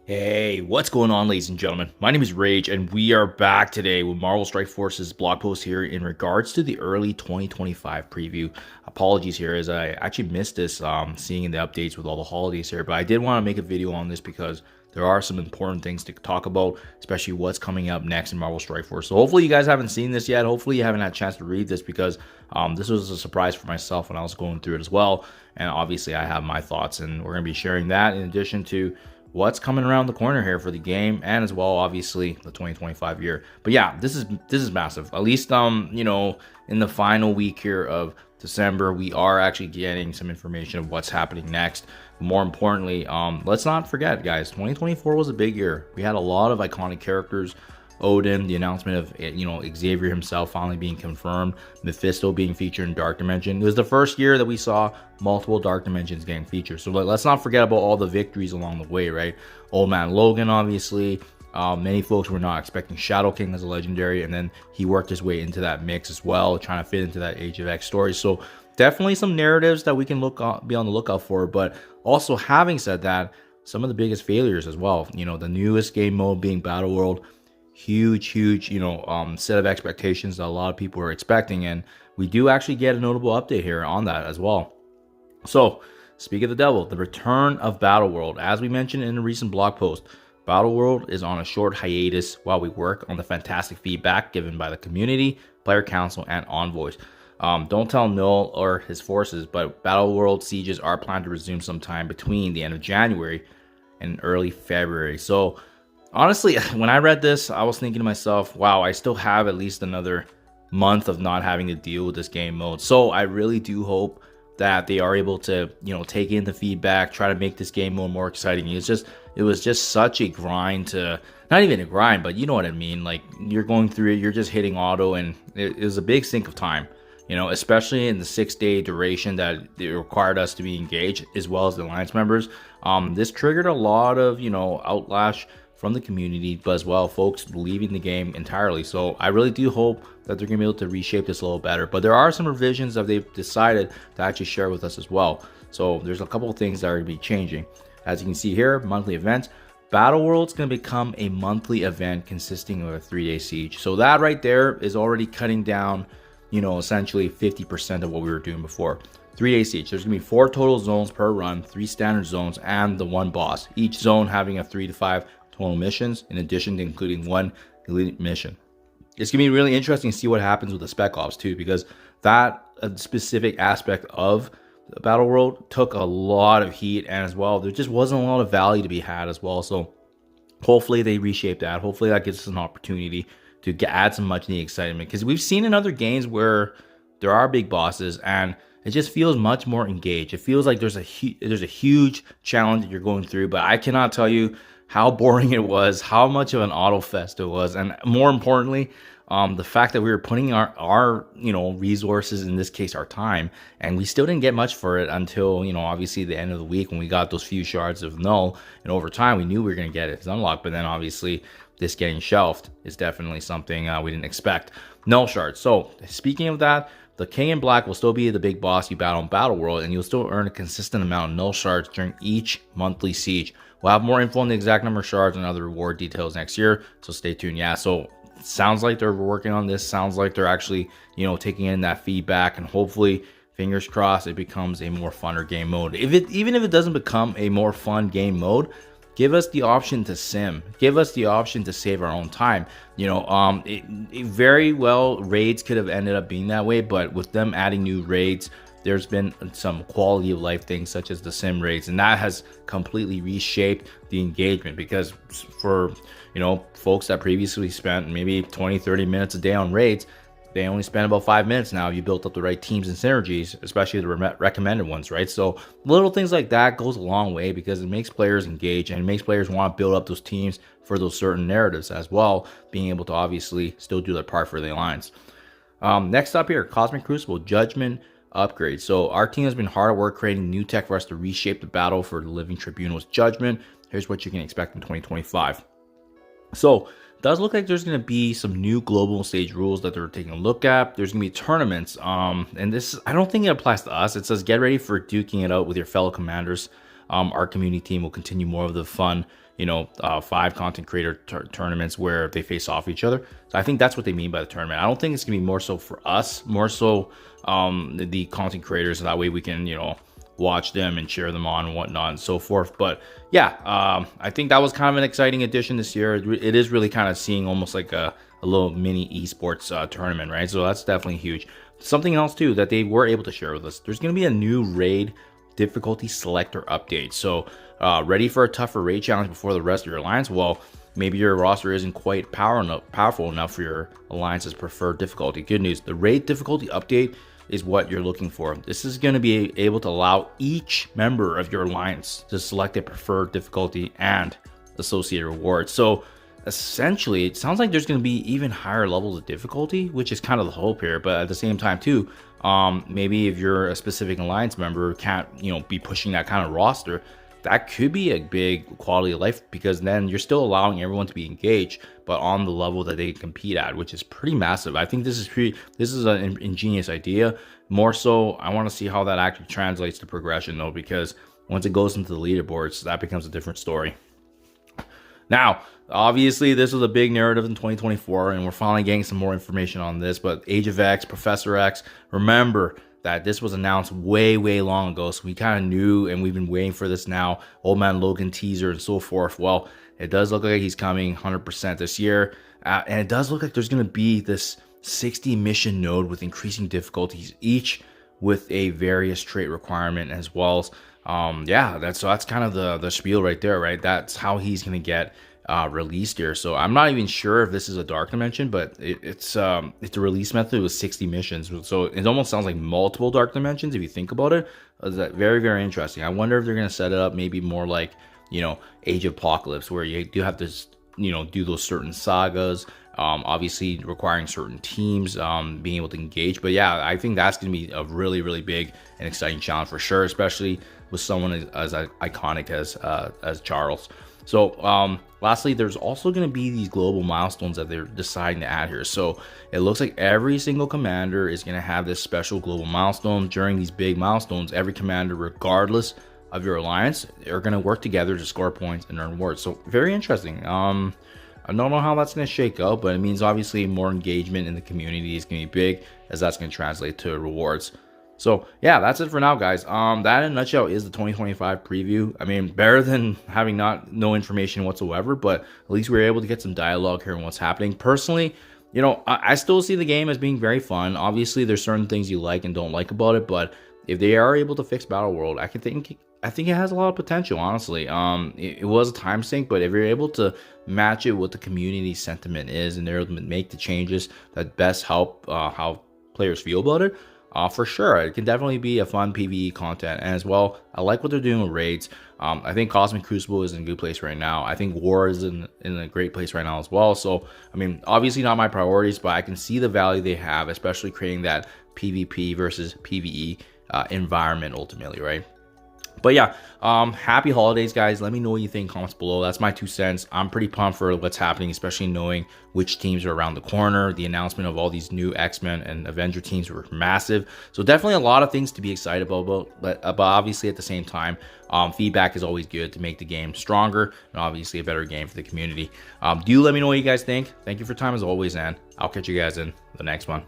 Hey, what's going on, ladies and gentlemen? My name is Rage, and we are back today with Marvel Strike Force's blog post here in regards to the early 2025 preview. Apologies here, as I actually missed this, seeing the updates with all the holidays here, but I did want to make a video on this because there are some important things to talk about, especially what's coming up next in Marvel Strike Force. So hopefully you guys haven't seen this yet. Hopefully you haven't had a chance to read this because this was a surprise for myself when I was going through it as well. And obviously I have my thoughts, and we're going to be sharing that in addition to what's coming around the corner here for the game, and as well obviously the 2025 year. But yeah, this is massive. At least in the final week here of December, we are actually getting some information of what's happening next. More importantly, let's not forget, guys, 2024 was a big year. We had a lot of iconic characters. Odin, the announcement of Xavier himself finally being confirmed, Mephisto being featured in Dark Dimension. It was the first year that we saw multiple Dark Dimensions getting featured. So let's not forget about all the victories along the way, right? Old Man Logan, obviously. Many folks were not expecting Shadow King as a legendary, and then he worked his way into that mix as well, trying to fit into that Age of X story. So definitely some narratives that we can be on the lookout for. But also, having said that, some of the biggest failures as well. The newest game mode being Battle World. Huge set of expectations that a lot of people are expecting, and we do actually get a notable update here on that as well. So speak of the devil, the return of Battle World. As we mentioned in a recent blog post, Battle World is on a short hiatus while we work on the fantastic feedback given by the community, player council, and envoys. Don't tell Null or his forces, but Battle World sieges are planned to resume sometime between the end of January and early February. So honestly, when I read this, I was thinking to myself, wow, I still have at least another month of not having to deal with this game mode. So I really do hope that they are able to, take in the feedback, try to make this game mode more exciting. It was just such a grind to, not even a grind, but you know what I mean? Like, you're going through it, you're just hitting auto, and it was a big sink of time, especially in the 6-day duration that it required us to be engaged, as well as the alliance members. This triggered a lot of, outlash from the community, but as well folks leaving the game entirely. So I really do hope that they're gonna be able to reshape this a little better, but there are some revisions that they've decided to actually share with us as well. So there's a couple of things that are gonna be changing. As you can see here, monthly events. Battle World's gonna become a monthly event consisting of a 3-day siege. So that right there is already cutting down, essentially 50% of what we were doing before. 3-day siege. There's gonna be 4 total zones per run, 3 standard zones, and the 1 boss. Each zone having a 3 to 5 total missions, in addition to including 1 elite mission. It's gonna be really interesting to see what happens with the Spec Ops too, because that specific aspect of the Battle World took a lot of heat, and as well there just wasn't a lot of value to be had as well. So hopefully they reshape that. Hopefully that gives us an opportunity to add some much needed excitement, because we've seen in other games where there are big bosses and it just feels much more engaged. It feels like there's a huge challenge that you're going through, but I cannot tell you how boring it was, how much of an auto fest it was, and more importantly, the fact that we were putting our resources, in this case our time, and we still didn't get much for it until obviously the end of the week when we got those few shards of Null, and over time we knew we were going to get it unlocked. But then obviously this getting shelved is definitely something we didn't expect. Null shards. So speaking of that, the King in Black will still be the big boss you battle in Battle World, and you'll still earn a consistent amount of Null shards during each monthly siege. We'll have more info on the exact number of shards and other reward details next year, so stay tuned. Yeah, so sounds like they're working on this. Sounds like they're actually, taking in that feedback, and hopefully, fingers crossed, it becomes a more funner game mode. Even if it doesn't become a more fun game mode, give us the option to sim. Give us the option to save our own time. It very well, raids could have ended up being that way, but with them adding new raids, there's been some quality of life things such as the sim raids, and that has completely reshaped the engagement, because for folks that previously spent maybe 20-30 minutes a day on raids, they only spend about 5 minutes now. You built up the right teams and synergies, especially the recommended ones, right? So little things like that goes a long way, because it makes players engage and it makes players want to build up those teams for those certain narratives as well, being able to obviously still do their part for the alliance. Next up here, Cosmic Crucible Judgment upgrade. So our team has been hard at work creating new tech for us to reshape the battle for the Living Tribunal's Judgment. Here's what you can expect in 2025. So it does look like there's going to be some new global stage rules that they're taking a look at. There's going to be tournaments, and this, I don't think it applies to us. It says get ready for duking it out with your fellow commanders. Our community team will continue more of the fun, 5 content creator tournaments where they face off each other. So I think that's what they mean by the tournament. I don't think it's gonna be more so for us, more so the content creators, so that way we can watch them and cheer them on and whatnot and so forth. But yeah, I think that was kind of an exciting addition this year. It is really kind of seeing almost like a little mini esports tournament, right? So that's definitely huge. Something else too that they were able to share with us, there's going to be a new raid difficulty selector update. So ready for a tougher raid challenge before the rest of your alliance? Well, maybe your roster isn't quite powerful enough for your alliance's preferred difficulty. Good news, the raid difficulty update is what you're looking for. This is going to be able to allow each member of your alliance to select a preferred difficulty and associated rewards. So essentially, it sounds like there's going to be even higher levels of difficulty, which is kind of the hope here. But at the same time too, maybe if you're a specific alliance member, can't be pushing that kind of roster, that could be a big quality of life, because then you're still allowing everyone to be engaged, but on the level that they compete at, which is pretty massive. I think this is an ingenious idea. More so, I want to see how that actually translates to progression though, because once it goes into the leaderboards, that becomes a different story. Now, obviously, this was a big narrative in 2024, and we're finally getting some more information on this. But Age of X, Professor X, remember that this was announced way long ago, so we kind of knew, and we've been waiting for this now. Old Man Logan teaser and so forth. Well, it does look like he's coming 100% this year, and it does look like there's going to be this 60 mission node with increasing difficulties, each with a various trait requirement as well as yeah, that's kind of the spiel right there, right? That's how he's going to get released here. So I'm not even sure if this is a dark dimension, but it's a release method with 60 missions. So it almost sounds like multiple dark dimensions if you think about it. That's very interesting. I wonder if they're going to set it up maybe more like Age of Apocalypse, where you do have to do those certain sagas, obviously requiring certain teams being able to engage. But yeah, I think that's going to be a really big and exciting challenge for sure, especially with someone as iconic as Charles. So lastly, there's also going to be these global milestones that they're deciding to add here. So it looks like every single commander is going to have this special global milestone. During these big milestones, every commander, regardless of your alliance, are going to work together to score points and earn rewards. So very interesting. I don't know how that's going to shake out, but it means obviously more engagement in the community is going to be big, as that's going to translate to rewards. So yeah, that's it for now, guys. That in a nutshell is the 2025 preview. I mean, better than having no information whatsoever, but at least we were able to get some dialogue here on what's happening. Personally, I still see the game as being very fun. Obviously, there's certain things you like and don't like about it, but if they are able to fix BattleWorld, I think it has a lot of potential, honestly. It was a time sink, but if you're able to match it with the community sentiment is, and they're able to make the changes that best help how players feel about it, for sure, it can definitely be a fun PvE content. And as well, I like what they're doing with raids. I think Cosmic Crucible is in a good place right now. I think War is in a great place right now as well. So, I mean, obviously not my priorities, but I can see the value they have, especially creating that PvP versus PvE environment ultimately, right? But yeah, happy holidays, guys. Let me know what you think in comments below. That's my 2 cents. I'm pretty pumped for what's happening, especially knowing which teams are around the corner. The announcement of all these new X-Men and Avenger teams were massive. So definitely a lot of things to be excited about. But obviously at the same time, feedback is always good to make the game stronger and obviously a better game for the community. Do let me know what you guys think. Thank you for your time as always, and I'll catch you guys in the next one.